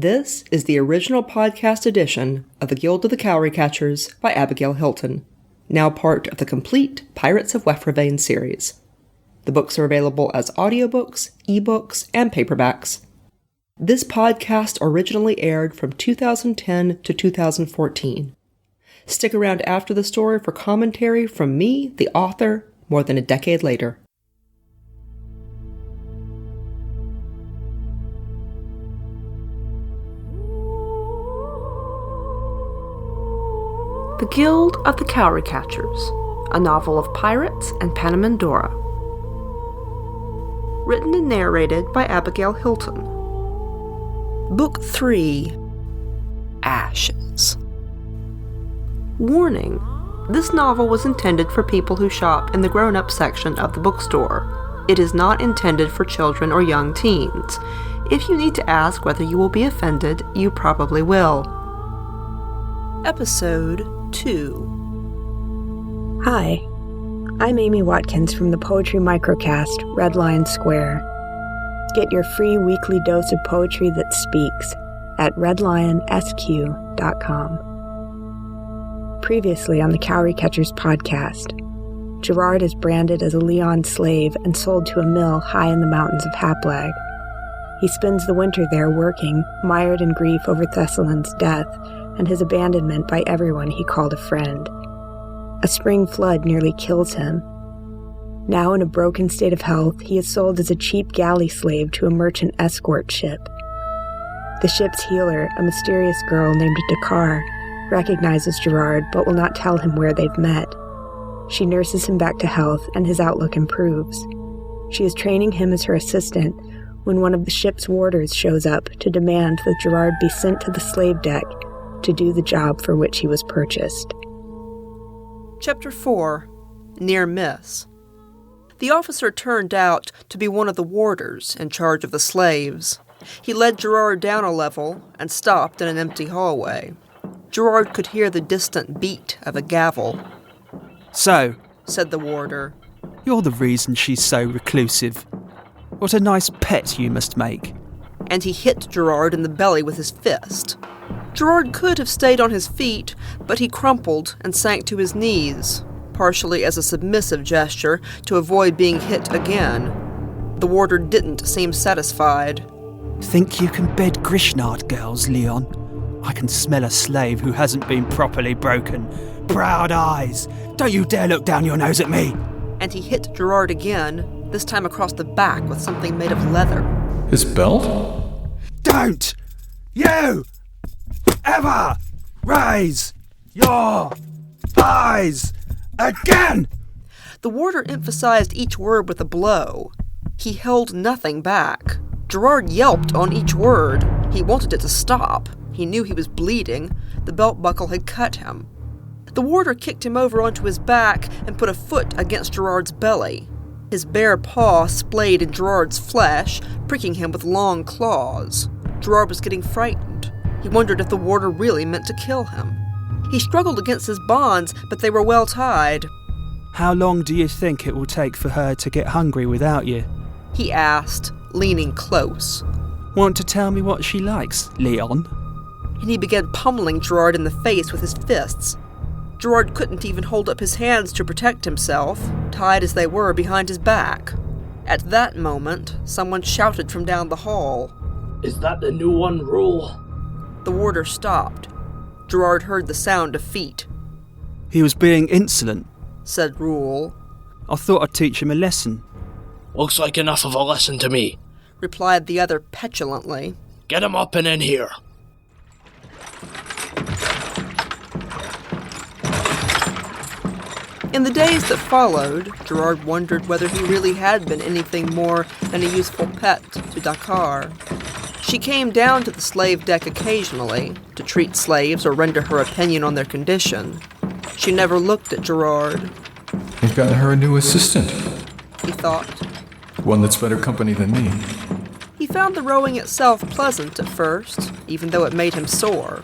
This is the original podcast edition of The Guild of the Cowry Catchers by Abigail Hilton, now part of the complete Pirates of Wefrevane series. The books are available as audiobooks, ebooks, and paperbacks. This podcast originally aired from 2010 to 2014. Stick around after the story for commentary from me, the author, more than a decade later. The Guild of the Cowry Catchers, a novel of pirates and Panamindorah. Written and narrated by Abigail Hilton. Book 3, Ashes. Warning: this novel was intended for people who shop in the grown-up section of the bookstore. It is not intended for children or young teens. If you need to ask whether you will be offended, you probably will. Episode 2. Hi, I'm Amy Watkins from the Poetry Microcast, Red Lion Square. Get your free weekly dose of poetry that speaks at redlionsq.com. Previously on the Cowry Catchers podcast, Gerard is branded as a Leon slave and sold to a mill high in the mountains of Haplag. He spends the winter there working, mired in grief over Thessalin's death and his abandonment by everyone he called a friend. A spring flood nearly kills him. Now in a broken state of health, he is sold as a cheap galley slave to a merchant escort ship. The ship's healer, a mysterious girl named Dakar, recognizes Gerard but will not tell him where they've met. She nurses him back to health and his outlook improves. She is training him as her assistant when one of the ship's warders shows up to demand that Gerard be sent to the slave deck to do the job for which he was purchased. Chapter 4, Near Miss. The officer turned out to be one of the warders in charge of the slaves. He led Gerard down a level and stopped in an empty hallway. Gerard could hear the distant beat of a gavel. "So," said the warder, "you're the reason she's so reclusive. What a nice pet you must make." And he hit Gerard in the belly with his fist. Gerard could have stayed on his feet, but he crumpled and sank to his knees, partially as a submissive gesture to avoid being hit again. The warder didn't seem satisfied. "Think you can bed Grishnard girls, Leon? I can smell a slave who hasn't been properly broken. Proud eyes! Don't you dare look down your nose at me!" And he hit Gerard again, this time across the back with something made of leather. "His belt?" "Don't you ever raise your eyes again!" The warder emphasized each word with a blow. He held nothing back. Gerard yelped on each word. He wanted it to stop. He knew he was bleeding. The belt buckle had cut him. The warder kicked him over onto his back and put a foot against Gerard's belly. His bare paw splayed in Gerard's flesh, pricking him with long claws. Gerard was getting frightened. He wondered if the warder really meant to kill him. He struggled against his bonds, but they were well tied. "How long do you think it will take for her to get hungry without you?" he asked, leaning close. "Want to tell me what she likes, Leon?" And he began pummeling Gerard in the face with his fists. Gerard couldn't even hold up his hands to protect himself, tied as they were behind his back. At that moment, someone shouted from down the hall. "Is that the new one, Rule?" The warder stopped. Gerard heard the sound of feet. "He was being insolent," said Rule. "I thought I'd teach him a lesson." "Looks like enough of a lesson to me," replied the other petulantly. "Get him up and in here." In the days that followed, Gerard wondered whether he really had been anything more than a useful pet to Dakar. She came down to the slave deck occasionally, to treat slaves or render her opinion on their condition. She never looked at Gerard. "You've gotten her a new assistant," he thought. "One that's better company than me." He found the rowing itself pleasant at first, even though it made him sore.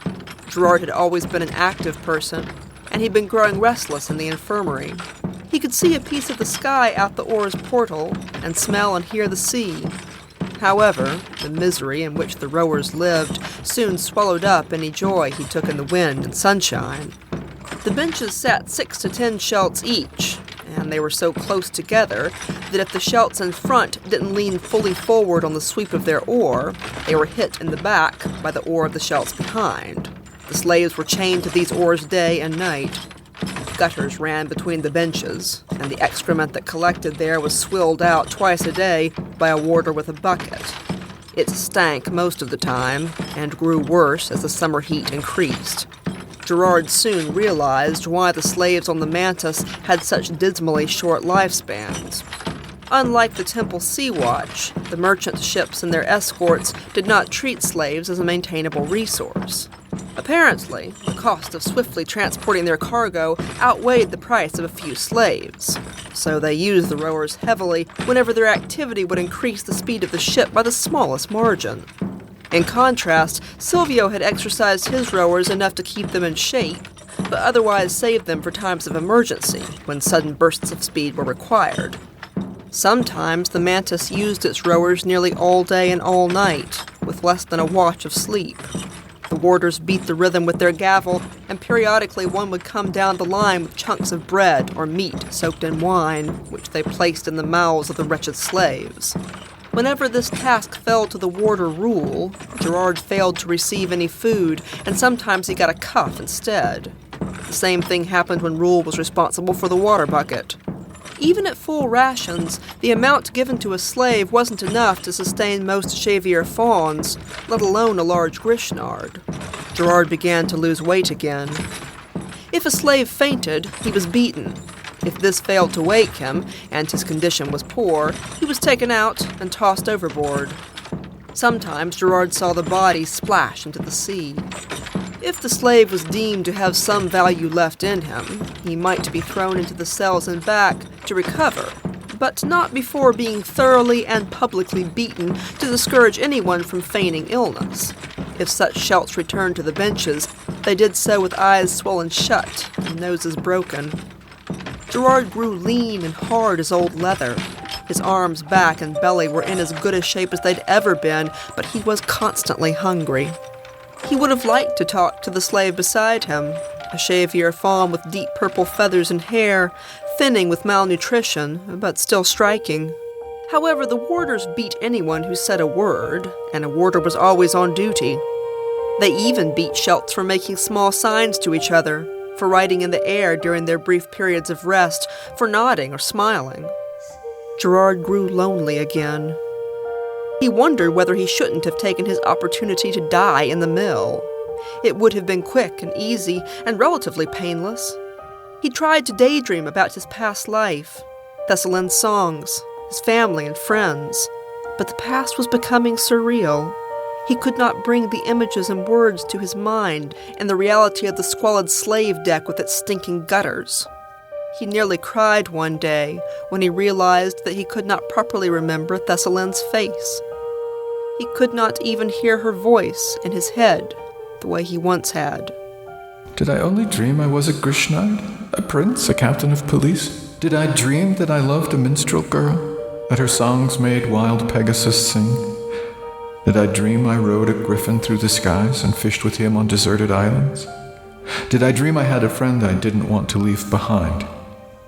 Gerard had always been an active person, and he'd been growing restless in the infirmary. He could see a piece of the sky out the oar's portal, and smell and hear the sea. However, the misery in which the rowers lived soon swallowed up any joy he took in the wind and sunshine. The benches sat 6 to 10 shelts each, and they were so close together that if the shelts in front didn't lean fully forward on the sweep of their oar, they were hit in the back by the oar of the shelts behind. The slaves were chained to these oars day and night. Gutters ran between the benches, and the excrement that collected there was swilled out twice a day by a warder with a bucket. It stank most of the time, and grew worse as the summer heat increased. Gerard soon realized why the slaves on the Mantis had such dismally short lifespans. Unlike the Temple Sea Watch, the merchant ships and their escorts did not treat slaves as a maintainable resource. Apparently, the cost of swiftly transporting their cargo outweighed the price of a few slaves, so they used the rowers heavily whenever their activity would increase the speed of the ship by the smallest margin. In contrast, Silvio had exercised his rowers enough to keep them in shape, but otherwise saved them for times of emergency, when sudden bursts of speed were required. Sometimes the Mantis used its rowers nearly all day and all night, with less than a watch of sleep. The warders beat the rhythm with their gavel, and periodically one would come down the line with chunks of bread or meat soaked in wine, which they placed in the mouths of the wretched slaves. Whenever this task fell to the warder Rule, Gerard failed to receive any food, and sometimes he got a cuff instead. The same thing happened when Rule was responsible for the water bucket. Even at full rations, the amount given to a slave wasn't enough to sustain most Xavier fawns, let alone a large Grischnard. Gerard began to lose weight again. If a slave fainted, he was beaten. If this failed to wake him, and his condition was poor, he was taken out and tossed overboard. Sometimes Gerard saw the body splash into the sea. If the slave was deemed to have some value left in him, he might be thrown into the cells and back to recover, but not before being thoroughly and publicly beaten to discourage anyone from feigning illness. If such shelts returned to the benches, they did so with eyes swollen shut and noses broken. Gerard grew lean and hard as old leather. His arms, back, and belly were in as good a shape as they'd ever been, but he was constantly hungry. He would have liked to talk to the slave beside him, a Xavier fawn with deep purple feathers and hair, thinning with malnutrition, but still striking. However, the warders beat anyone who said a word, and a warder was always on duty. They even beat shelts for making small signs to each other, for riding in the air during their brief periods of rest, for nodding or smiling. Gerard grew lonely again. He wondered whether he shouldn't have taken his opportunity to die in the mill. It would have been quick and easy and relatively painless. He tried to daydream about his past life, Thessalin's songs, his family and friends, but the past was becoming surreal. He could not bring the images and words to his mind and the reality of the squalid slave deck with its stinking gutters. He nearly cried one day when he realized that he could not properly remember Thessalin's face. He could not even hear her voice in his head the way he once had. Did I only dream I was a Grischnard? A prince? A captain of police? Did I dream that I loved a minstrel girl? That her songs made wild Pegasus sing? Did I dream I rode a griffin through the skies and fished with him on deserted islands? Did I dream I had a friend I didn't want to leave behind?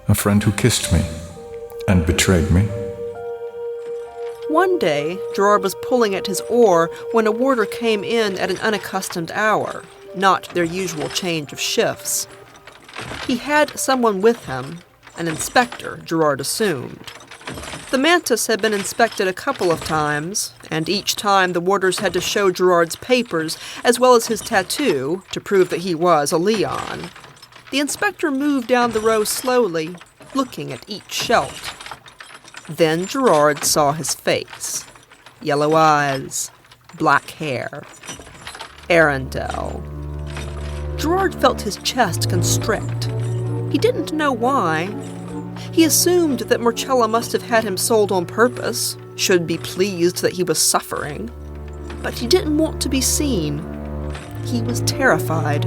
A friend who kissed me and betrayed me? One day, Gerard was pulling at his oar when a warder came in at an unaccustomed hour, not their usual change of shifts. He had someone with him, an inspector, Gerard assumed. The Mantis had been inspected a couple of times, and each time the warders had to show Gerard's papers as well as his tattoo to prove that he was a Leon. The inspector moved down the row slowly, looking at each shelf. Then Gerard saw his face. Yellow eyes, black hair. Arundel. Gerard felt his chest constrict. He didn't know why. He assumed that Marcella must have had him sold on purpose, should be pleased that he was suffering. But he didn't want to be seen. He was terrified.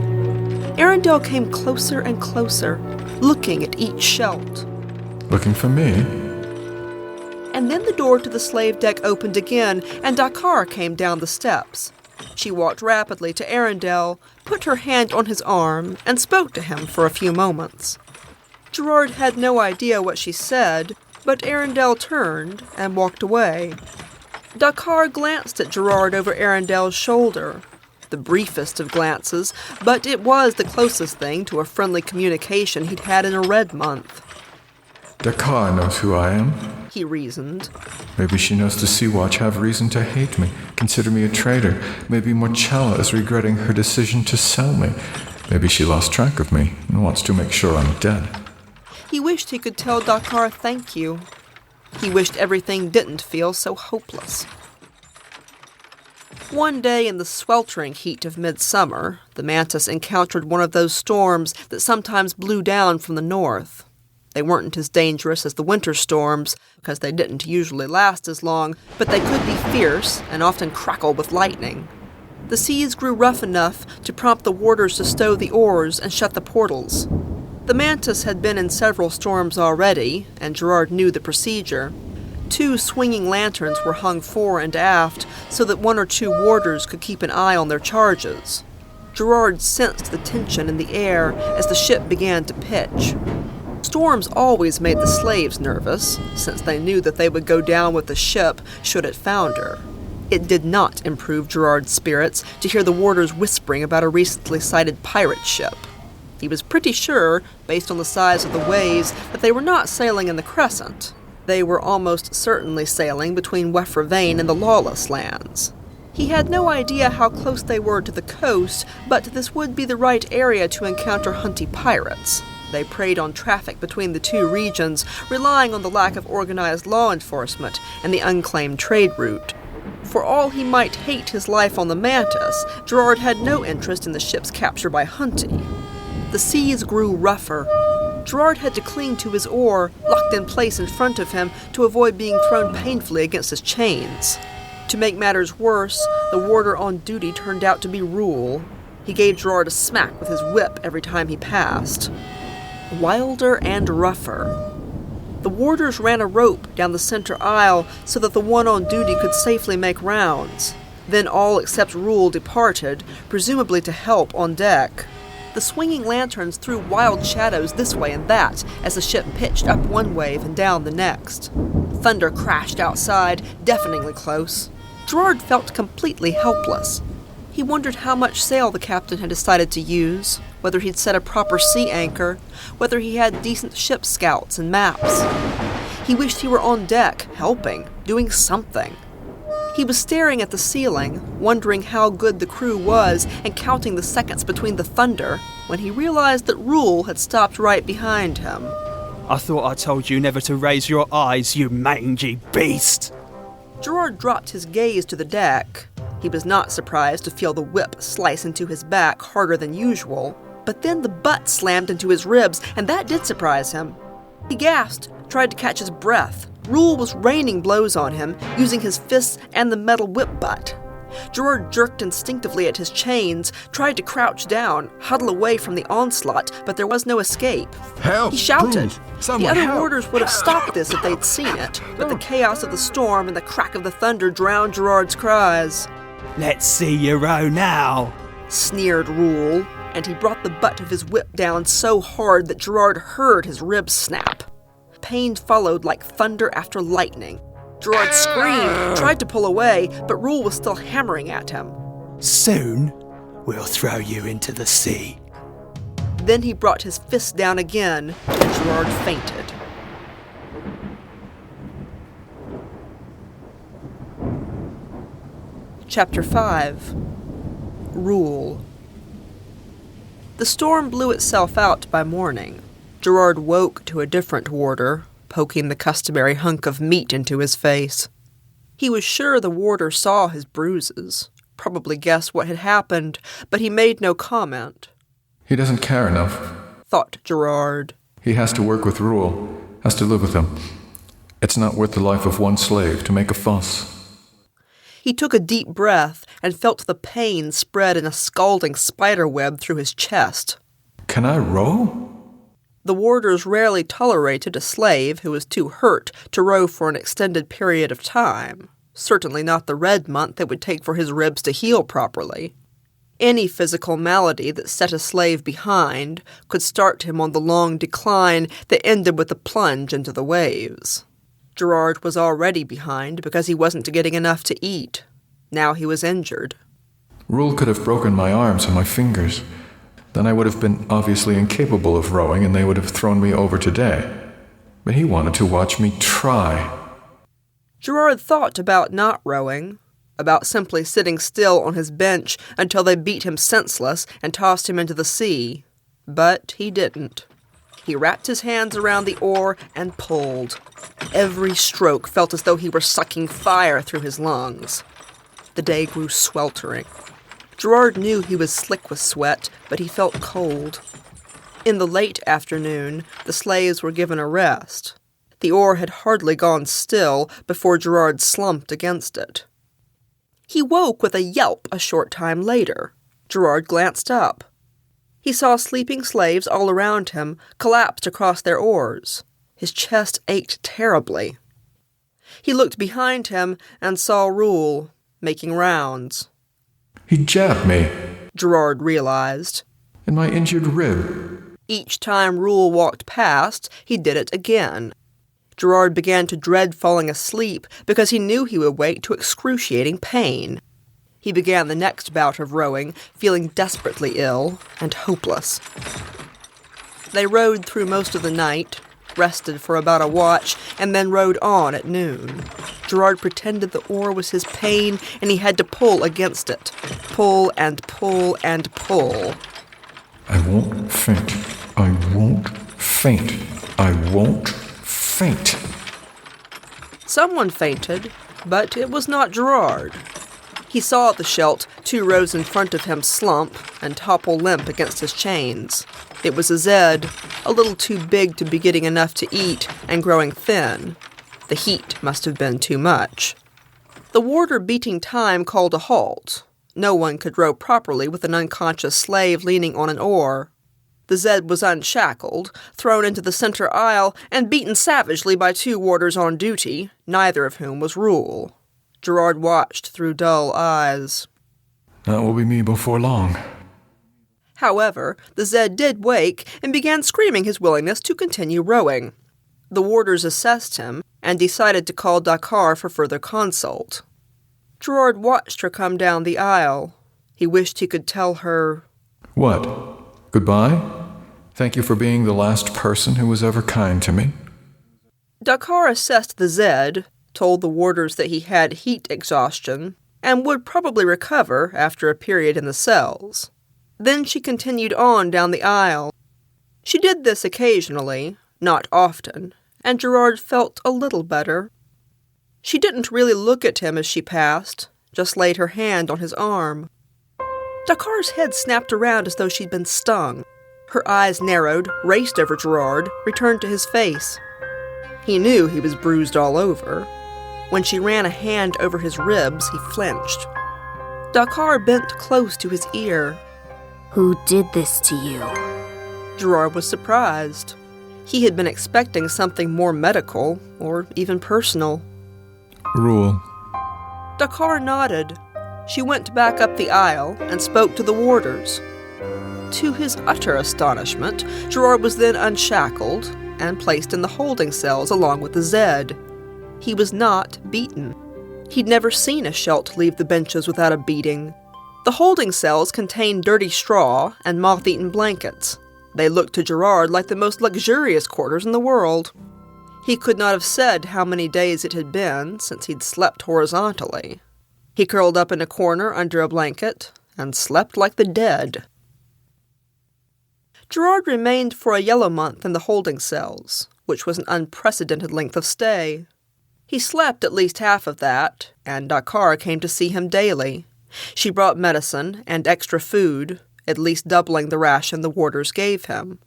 Arundel came closer and closer, looking at each shelf. Looking for me? And then the door to the slave deck opened again, and Dakar came down the steps. She walked rapidly to Arundel, put her hand on his arm, and spoke to him for a few moments. Gerard had no idea what she said, but Arundel turned and walked away. Dakar glanced at Gerard over Arundel's shoulder. The briefest of glances, but it was the closest thing to a friendly communication he'd had in a red month. Dakar knows who I am, He reasoned. Maybe she knows the Sea Watch have reason to hate me, consider me a traitor. Maybe Morchella is regretting her decision to sell me. Maybe she lost track of me and wants to make sure I'm dead. He wished he could tell Dakar thank you. He wished everything didn't feel so hopeless. One day in the sweltering heat of midsummer, the Mantis encountered one of those storms that sometimes blew down from the north. They weren't as dangerous as the winter storms, because they didn't usually last as long, but they could be fierce and often crackle with lightning. The seas grew rough enough to prompt the warders to stow the oars and shut the portals. The Mantis had been in several storms already, and Gerard knew the procedure. 2 swinging lanterns were hung fore and aft so that 1 or 2 warders could keep an eye on their charges. Gerard sensed the tension in the air as the ship began to pitch. Storms always made the slaves nervous, since they knew that they would go down with the ship should it founder. It did not improve Gerard's spirits to hear the warders whispering about a recently sighted pirate ship. He was pretty sure, based on the size of the waves, that they were not sailing in the Crescent. They were almost certainly sailing between Wefra Vane and the Lawless Lands. He had no idea how close they were to the coast, but this would be the right area to encounter hunty pirates. They preyed on traffic between the 2 regions, relying on the lack of organized law enforcement and the unclaimed trade route. For all he might hate his life on the Mantis, Gerard had no interest in the ship's capture by Hunty. The seas grew rougher. Gerard had to cling to his oar, locked in place in front of him, to avoid being thrown painfully against his chains. To make matters worse, the warder on duty turned out to be Rule. He gave Gerard a smack with his whip every time he passed. Wilder and rougher. The warders ran a rope down the center aisle so that the one on duty could safely make rounds. Then all except Rule departed, presumably to help on deck. The swinging lanterns threw wild shadows this way and that as the ship pitched up one wave and down the next. Thunder crashed outside, deafeningly close. Gerard felt completely helpless. He wondered how much sail the captain had decided to use, whether he'd set a proper sea anchor, whether he had decent ship scouts and maps. He wished he were on deck, helping, doing something. He was staring at the ceiling, wondering how good the crew was and counting the seconds between the thunder, when he realized that Rule had stopped right behind him. I thought I told you never to raise your eyes, you mangy beast! Gerard dropped his gaze to the deck. He was not surprised to feel the whip slice into his back harder than usual, but then the butt slammed into his ribs, and that did surprise him. He gasped, tried to catch his breath. Rule was raining blows on him, using his fists and the metal whip butt. Gerard jerked instinctively at his chains, tried to crouch down, huddle away from the onslaught, but there was no escape. Help! He shouted. Please, someone the other help. warders would have stopped this if they'd seen it, but the chaos of the storm and the crack of the thunder drowned Gerard's cries. Let's see you row now! Sneered Rule, and he brought the butt of his whip down so hard that Gerard heard his ribs snap. Pain followed like thunder after lightning. Gerard screamed, tried to pull away, but Rule was still hammering at him. Soon, we'll throw you into the sea. Then he brought his fist down again, and Gerard fainted. Chapter 5. Rule. The storm blew itself out by morning. Gerard woke to a different warder, poking the customary hunk of meat into his face. He was sure the warder saw his bruises, probably guessed what had happened, but he made no comment. He doesn't care enough, Thought Gerard. He has to work with Rule, has to live with him. It's not worth the life of one slave to make a fuss. He took a deep breath and felt the pain spread in a scalding spider web through his chest. Can I row? The warders rarely tolerated a slave who was too hurt to row for an extended period of time, certainly not the red month it would take for his ribs to heal properly. Any physical malady that set a slave behind could start him on the long decline that ended with a plunge into the waves. Gerard was already behind because he wasn't getting enough to eat. Now he was injured. Rule could have broken my arms and my fingers. Then I would have been obviously incapable of rowing and they would have thrown me over today. But he wanted to watch me try. Gerard thought about not rowing, about simply sitting still on his bench until they beat him senseless and tossed him into the sea. But he didn't. He wrapped his hands around the oar and pulled. Every stroke felt as though he were sucking fire through his lungs. The day grew sweltering. Gerard knew he was slick with sweat, but he felt cold. In the late afternoon, the slaves were given a rest. The oar had hardly gone still before Gerard slumped against it. He woke with a yelp a short time later. Gerard glanced up. He saw sleeping slaves all around him, collapsed across their oars. His chest ached terribly. He looked behind him and saw Rule, making rounds. He jabbed me, Gerard realized. in my injured rib. Each time Rule walked past, he did it again. Gerard began to dread falling asleep because he knew he would wake to excruciating pain. He began the next bout of rowing, feeling desperately ill and hopeless. They rowed through most of the night, rested for about a watch, and then rowed on at noon. Gerard pretended the oar was his pain, and he had to pull against it. Pull and pull and pull. I won't faint. I won't faint. I won't faint. Someone fainted, but it was not Gerard. He saw the Schelt 2 rows in front of him slump and topple limp against his chains. It was a Zed, a little too big to be getting enough to eat and growing thin. The heat must have been too much. The warder beating time called a halt. No one could row properly with an unconscious slave leaning on an oar. The Zed was unshackled, thrown into the center aisle, and beaten savagely by 2 warders on duty, neither of whom was Rule. Gerard watched through dull eyes. That will be me before long. However, the Zed did wake and began screaming his willingness to continue rowing. The warders assessed him and decided to call Dakar for further consult. Gerard watched her come down the aisle. He wished he could tell her, What? Goodbye? Thank you for being the last person who was ever kind to me. Dakar assessed the Zed, told the warders that he had heat exhaustion, and would probably recover after a period in the cells. Then she continued on down the aisle. She did this occasionally, not often, and Gerard felt a little better. She didn't really look at him as she passed, just laid her hand on his arm. Dakar's head snapped around as though she'd been stung. Her eyes narrowed, raced over Gerard, returned to his face. He knew he was bruised all over. When she ran a hand over his ribs, he flinched. Dakar bent close to his ear. Who did this to you? Gerard was surprised. He had been expecting something more medical, or even personal. Rule. Dakar nodded. She went back up the aisle and spoke to the warders. To his utter astonishment, Gerard was then unshackled and placed in the holding cells along with the Zed. He was not beaten. He'd never seen a Schelt leave the benches without a beating. The holding cells contained dirty straw and moth-eaten blankets. They looked to Gerard like the most luxurious quarters in the world. He could not have said how many days it had been since he'd slept horizontally. He curled up in a corner under a blanket and slept like the dead. Gerard remained for a yellow month in the holding cells, which was an unprecedented length of stay. He slept at least half of that, and Dakar came to see him daily. She brought medicine and extra food, at least doubling the ration the warders gave him.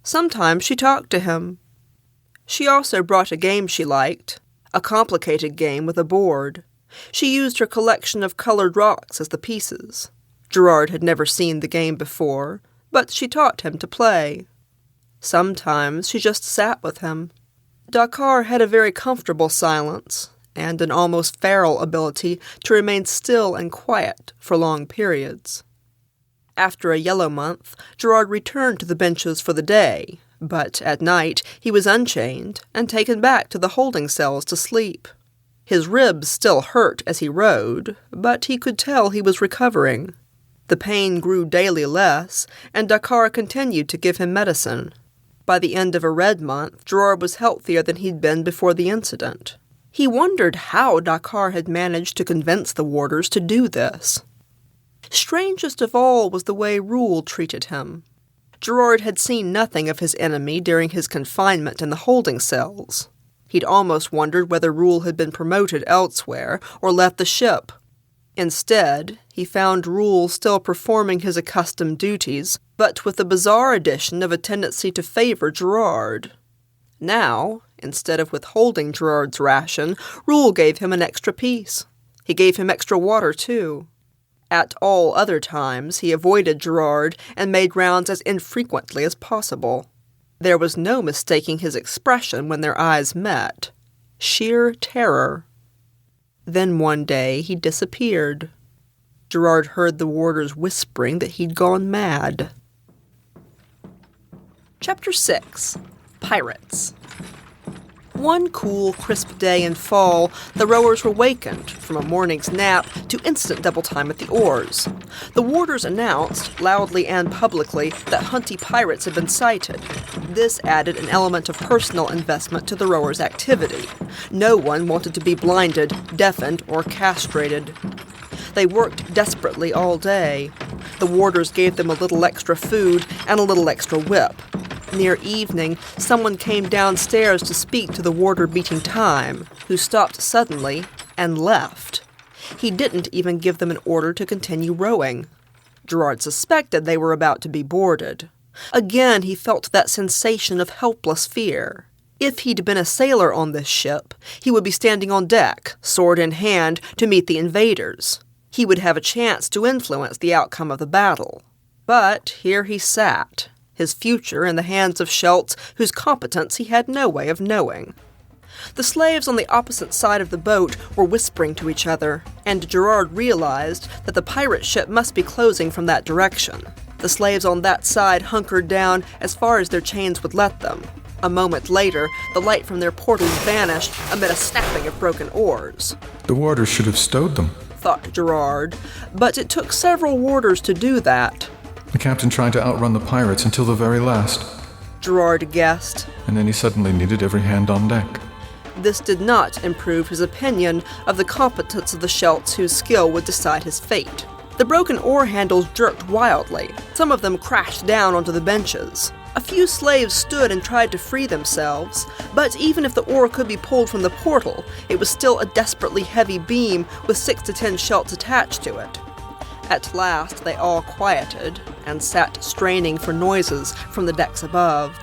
Sometimes she talked to him. She also brought a game she liked, a complicated game with a board. She used her collection of colored rocks as the pieces. Gerard had never seen the game before, but she taught him to play. Sometimes she just sat with him. Dakar had a very comfortable silence, and an almost feral ability to remain still and quiet for long periods. After a yellow month, Gerard returned to the benches for the day, but at night he was unchained and taken back to the holding cells to sleep. His ribs still hurt as he rode, but he could tell he was recovering. The pain grew daily less, and Dakar continued to give him medicine. By the end of a red month, Gerard was healthier than he'd been before the incident. He wondered how Dakar had managed to convince the warders to do this. Strangest of all was the way Rule treated him. Gerard had seen nothing of his enemy during his confinement in the holding cells. He'd almost wondered whether Rule had been promoted elsewhere or left the ship. Instead, he found Rule still performing his accustomed duties, but with the bizarre addition of a tendency to favor Gerard. Now, instead of withholding Gerard's ration, Rule gave him an extra piece. He gave him extra water, too. At all other times, he avoided Gerard and made rounds as infrequently as possible. There was no mistaking his expression when their eyes met. Sheer terror. Then one day he disappeared. Gerard heard the warders whispering that he'd gone mad. Chapter 6. Pirates. One cool, crisp day in fall, the rowers were wakened from a morning's nap to instant double time at the oars. The warders announced, loudly and publicly, that Hunty pirates had been sighted. This added an element of personal investment to the rowers' activity. No one wanted to be blinded, deafened, or castrated. They worked desperately all day. The warders gave them a little extra food and a little extra whip. Near evening, someone came downstairs to speak to the warder beating time, who stopped suddenly and left. He didn't even give them an order to continue rowing. Gerard suspected they were about to be boarded. Again, he felt that sensation of helpless fear. If he'd been a sailor on this ship, he would be standing on deck, sword in hand, to meet the invaders. He would have a chance to influence the outcome of the battle. But here he sat, his future in the hands of Schultz, whose competence he had no way of knowing. The slaves on the opposite side of the boat were whispering to each other, and Gerard realized that the pirate ship must be closing from that direction. The slaves on that side hunkered down as far as their chains would let them. A moment later, the light from their portals vanished amid a snapping of broken oars. The warders should have stowed them, thought Gerard, but it took several warders to do that. The captain tried to outrun the pirates until the very last, Gerard guessed. and then he suddenly needed every hand on deck. This did not improve his opinion of the competence of the Schultz whose skill would decide his fate. The broken oar handles jerked wildly. Some of them crashed down onto the benches. A few slaves stood and tried to free themselves, but even if the oar could be pulled from the portal, it was still a desperately heavy beam with 6 to 10 Schultz attached to it. At last they all quieted and sat straining for noises from the decks above.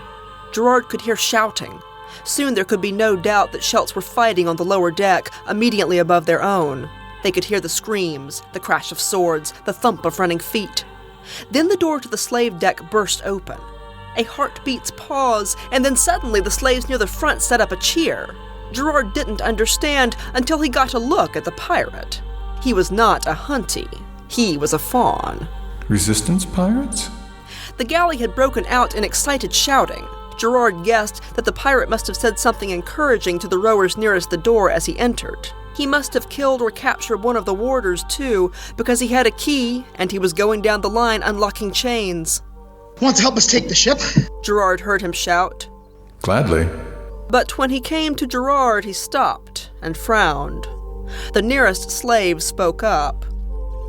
Gerard could hear shouting. Soon there could be no doubt that Schultz were fighting on the lower deck, immediately above their own. They could hear the screams, the crash of swords, the thump of running feet. Then the door to the slave deck burst open. A heartbeat's pause, and then suddenly the slaves near the front set up a cheer. Gerard didn't understand until he got a look at the pirate. He was not a Hunty. He was a fawn. Resistance pirates? The galley had broken out in excited shouting. Gerard guessed that the pirate must have said something encouraging to the rowers nearest the door as he entered. He must have killed or captured one of the warders, too, because he had a key, and he was going down the line unlocking chains. Want to help us take the ship? Gerard heard him shout. Gladly. But when he came to Gerard, he stopped and frowned. The nearest slave spoke up.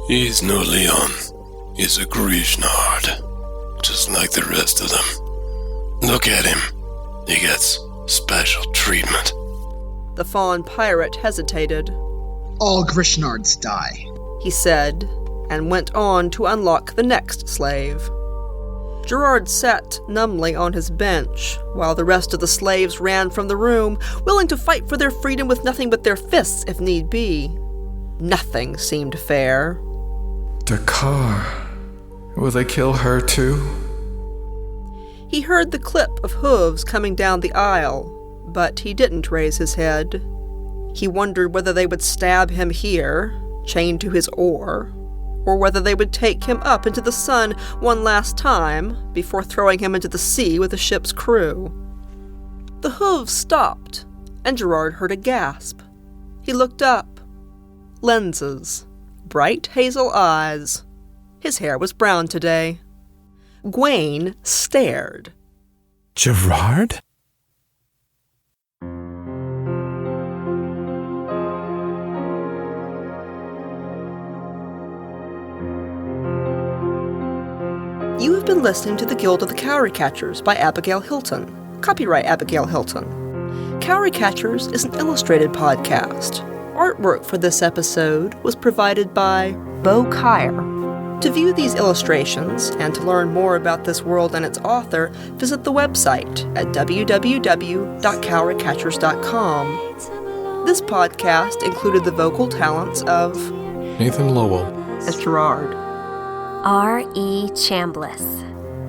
He's no Leon. He's a Grishnard, just like the rest of them. Look at him. He gets special treatment. The fawn pirate hesitated. All Grishnards die, he said, and went on to unlock the next slave. Gerard sat numbly on his bench, while the rest of the slaves ran from the room, willing to fight for their freedom with nothing but their fists if need be. Nothing seemed fair. Dakar. Will they kill her too? He heard the clip of hooves coming down the aisle, but he didn't raise his head. He wondered whether they would stab him here, chained to his oar, or whether they would take him up into the sun one last time before throwing him into the sea with the ship's crew. The hooves stopped, and Gerard heard a gasp. He looked up. Lenses. Bright hazel eyes. His hair was brown today. Gwaine stared. Gerard? You have been listening to The Guild of the Cowry Catchers by Abigail Hilton. Copyright Abigail Hilton. Cowry Catchers is an illustrated podcast. Artwork for this episode was provided by Beau Kyer. To view these illustrations and to learn more about this world and its author, visit the website at www.cowrycatchers.com. This podcast included the vocal talents of Nathan Lowell as Gerard, R.E. Chambliss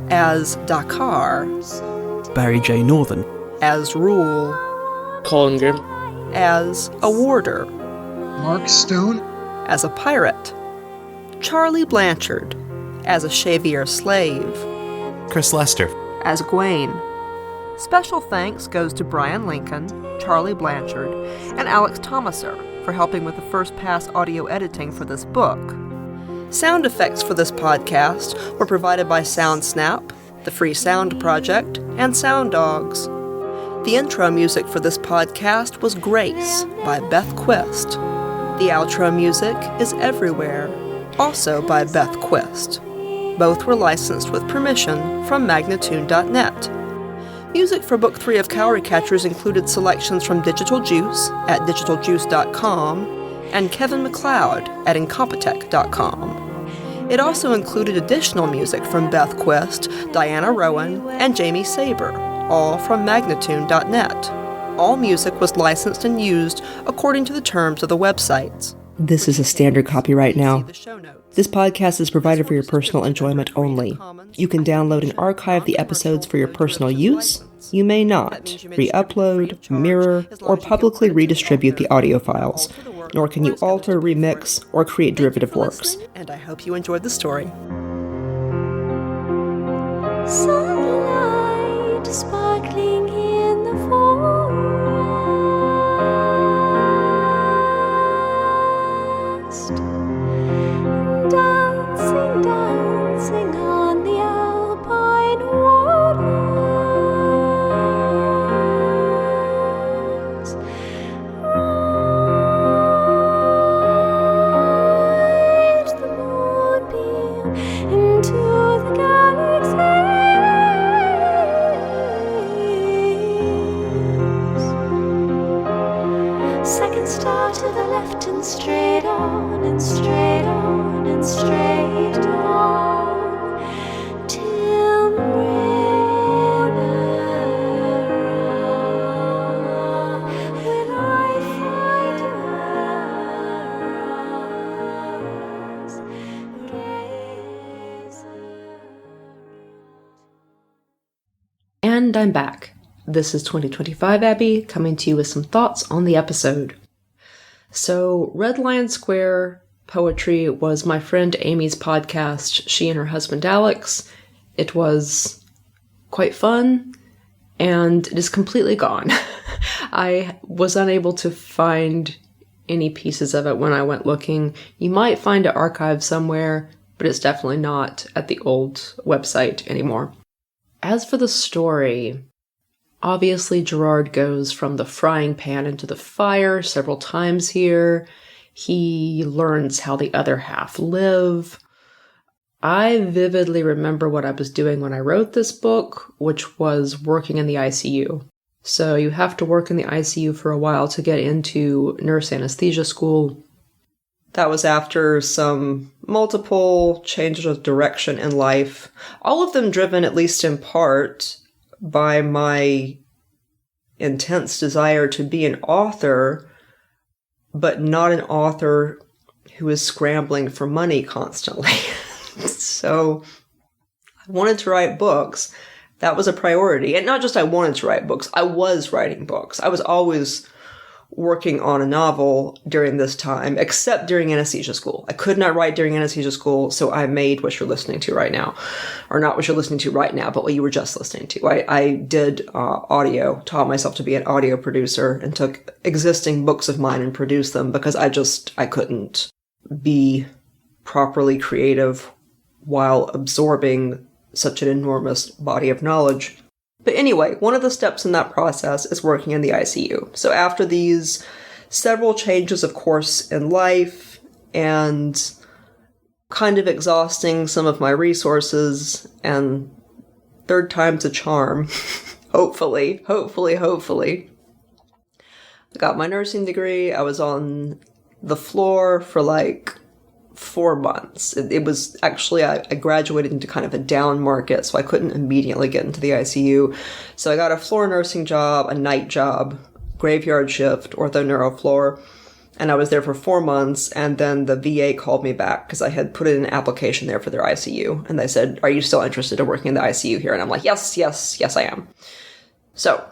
as Dakar, Barry J. Northern, as Rule, Colin Grimm, as a warder, Mark Stone, as a pirate, Charlie Blanchard, as a Xavier slave, Chris Lester. as Gwaine. Special thanks goes to Brian Lincoln, Charlie Blanchard, and Alex Thomaser for helping with the first pass audio editing for this book. Sound effects for this podcast were provided by SoundSnap, the Free Sound Project, and Sound Dogs. The intro music for this podcast was Grace by Beth Quist. The outro music is Everywhere, also by Beth Quist. Both were licensed with permission from Magnatune.net. Music for Book 3 of Cowry Catchers included selections from Digital Juice at digitaljuice.com and Kevin MacLeod at Incompetech.com. It also included additional music from Beth Quist, Diana Rowan, and Jamie Saber, all from Magnatune.net. All music was licensed and used according to the terms of the websites. This is a standard copyright now. This podcast is provided for your personal enjoyment only. You can download and archive the episodes for your personal use. You may not re-upload, mirror, or publicly redistribute the audio files, nor can you alter, remix, or create derivative works. And I hope you enjoyed the story. Sunlight sparkling in the forest, dancing, dancing on the alpine waters. Ride the moonbeam into the galaxies. Second star to the left and straight on and straight on and straight on till river when I find yours gaze. And I'm back. This is 2025 Abby, coming to you with some thoughts on the episode. So, Red Lion Square Poetry was my friend Amy's podcast, she and her husband Alex. It was quite fun, and it is completely gone. I was unable to find any pieces of it when I went looking. You might find it archived somewhere, but it's definitely not at the old website anymore. As for the story, obviously Gerard goes from the frying pan into the fire several times here. He learns how the other half live. I vividly remember what I was doing when I wrote this book, which was working in the ICU. So you have to work in the ICU for a while to get into nurse anesthesia school. That was after some multiple changes of direction in life, all of them driven, at least in part, by my intense desire to be an author, but not an author who is scrambling for money constantly. So I wanted to write books, That was a priority. And not just I wanted to write books, I was writing books. I was always working on a novel during this time, except during anesthesia school. I could not write during anesthesia school, so I made what you're listening to right now. Or not what you're listening to right now, but what you were just listening to. I did audio, taught myself to be an audio producer, and took existing books of mine and produced them because I couldn't be properly creative while absorbing such an enormous body of knowledge. But anyway, one of the steps in that process is working in the ICU. So after these several changes of course in life and kind of exhausting some of my resources, and third time's a charm, hopefully, I got my nursing degree. I was on the floor for like 4 months. It was actually, I graduated into kind of a down market, so I couldn't immediately get into the ICU. So I got a floor nursing job, a night job, graveyard shift, ortho neuro floor, and I was there for 4 months, and then the VA called me back because I had put in an application there for their ICU, and they said, "Are you still interested in working in the ICU here?" And I'm like, yes, I am. So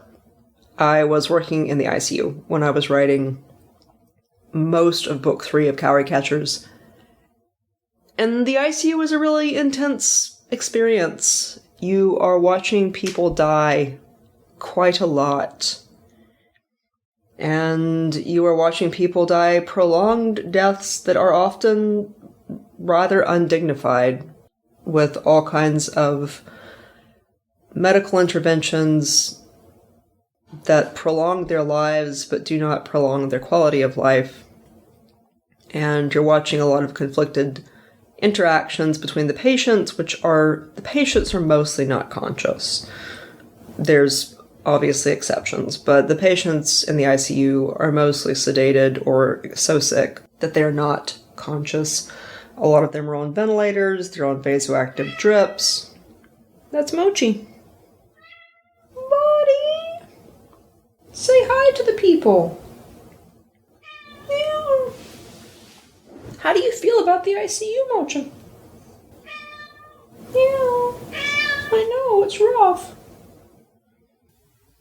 I was working in the ICU when I was writing most of book 3 of Cowry Catchers. And the ICU was a really intense experience. You are watching people die quite a lot. And you are watching people die prolonged deaths that are often rather undignified, with all kinds of medical interventions that prolong their lives but do not prolong their quality of life. And you're watching a lot of conflicted interactions between the patients, the patients are mostly not conscious. There's obviously exceptions, but the patients in the ICU are mostly sedated or so sick that they're not conscious. A lot of them are on ventilators, they're on vasoactive drips. That's Mochi. Buddy! Say hi to the people. Yeah. How do you feel about the ICU, Mocha? Yeah, I know, it's rough.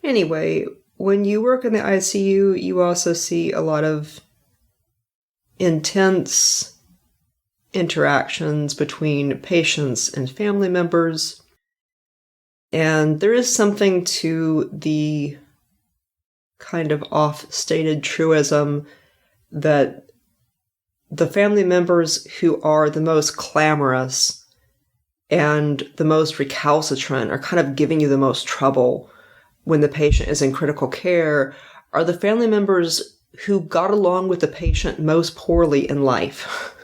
Anyway, when you work in the ICU, you also see a lot of intense interactions between patients and family members. And there is something to the kind of oft-stated truism that the family members who are the most clamorous and the most recalcitrant are kind of giving you the most trouble when the patient is in critical care are the family members who got along with the patient most poorly in life.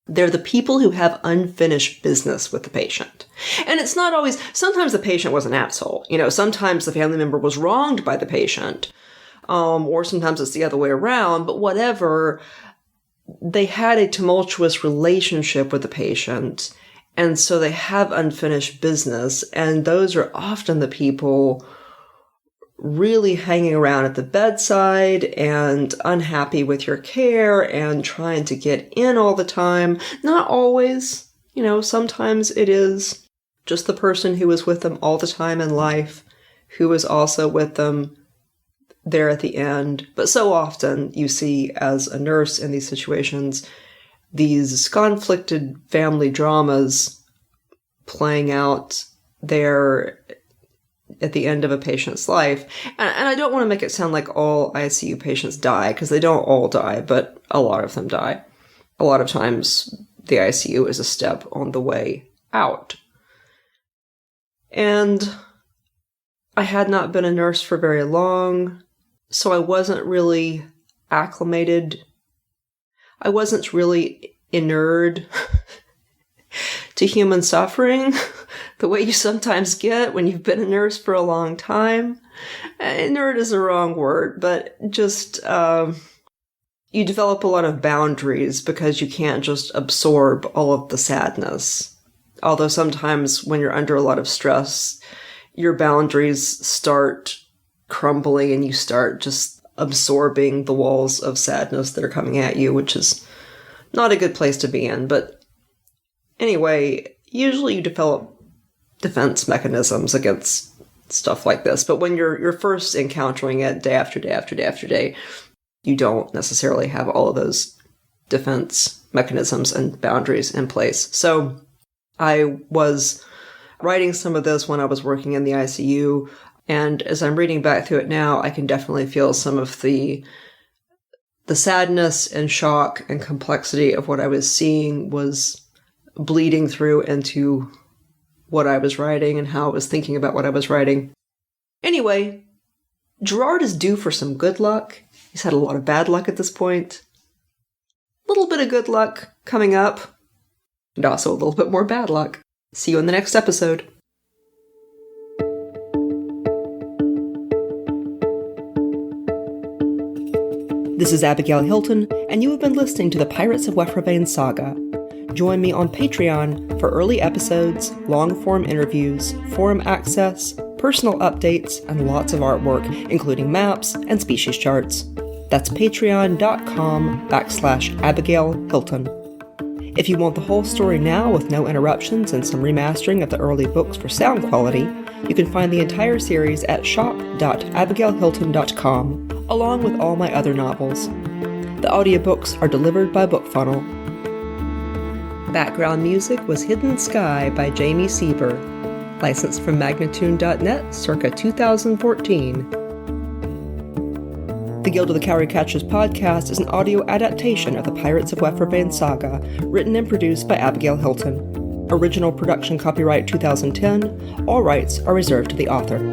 They're the people who have unfinished business with the patient. And it's not always, sometimes the patient was an asshole. Sometimes the family member was wronged by the patient. Or sometimes it's the other way around, but whatever. They had a tumultuous relationship with the patient, and so they have unfinished business, and those are often the people really hanging around at the bedside and unhappy with your care and trying to get in all the time. Not always, sometimes it is just the person who was with them all the time in life who is also with them there at the end. But so often you see, as a nurse in these situations, these conflicted family dramas playing out there at the end of a patient's life. And I don't want to make it sound like all ICU patients die, because they don't all die, but a lot of them die. A lot of times the ICU is a step on the way out. And I had not been a nurse for very long, so I wasn't really acclimated. I wasn't really inured to human suffering the way you sometimes get when you've been a nurse for a long time. Inured is the wrong word, but just you develop a lot of boundaries because you can't just absorb all of the sadness. Although sometimes when you're under a lot of stress, your boundaries start crumbling and you start just absorbing the walls of sadness that are coming at you, which is not a good place to be in. But anyway, usually you develop defense mechanisms against stuff like this. But when you're first encountering it day after day after day after day, you don't necessarily have all of those defense mechanisms and boundaries in place. So I was writing some of this when I was working in the ICU, and as I'm reading back through it now, I can definitely feel some of the sadness and shock and complexity of what I was seeing was bleeding through into what I was writing and how I was thinking about what I was writing. Anyway, Gerard is due for some good luck. He's had a lot of bad luck at this point. A little bit of good luck coming up, and also a little bit more bad luck. See you in the next episode. This is Abigail Hilton, and you have been listening to the Pirates of Wefravain saga. Join me on Patreon for early episodes, long-form interviews, forum access, personal updates, and lots of artwork, including maps and species charts. That's patreon.com/Abigail Hilton. If you want the whole story now with no interruptions and some remastering of the early books for sound quality, you can find the entire series at shop.abigailhilton.com, along with all my other novels. The audiobooks are delivered by BookFunnel. Background music was Hidden Sky by Jamie Sieber, licensed from Magnatune.net circa 2014. The Guild of the Cowry Catchers podcast is an audio adaptation of the Pirates of Wefravain saga, written and produced by Abigail Hilton. Original production copyright 2010, all rights are reserved to the author.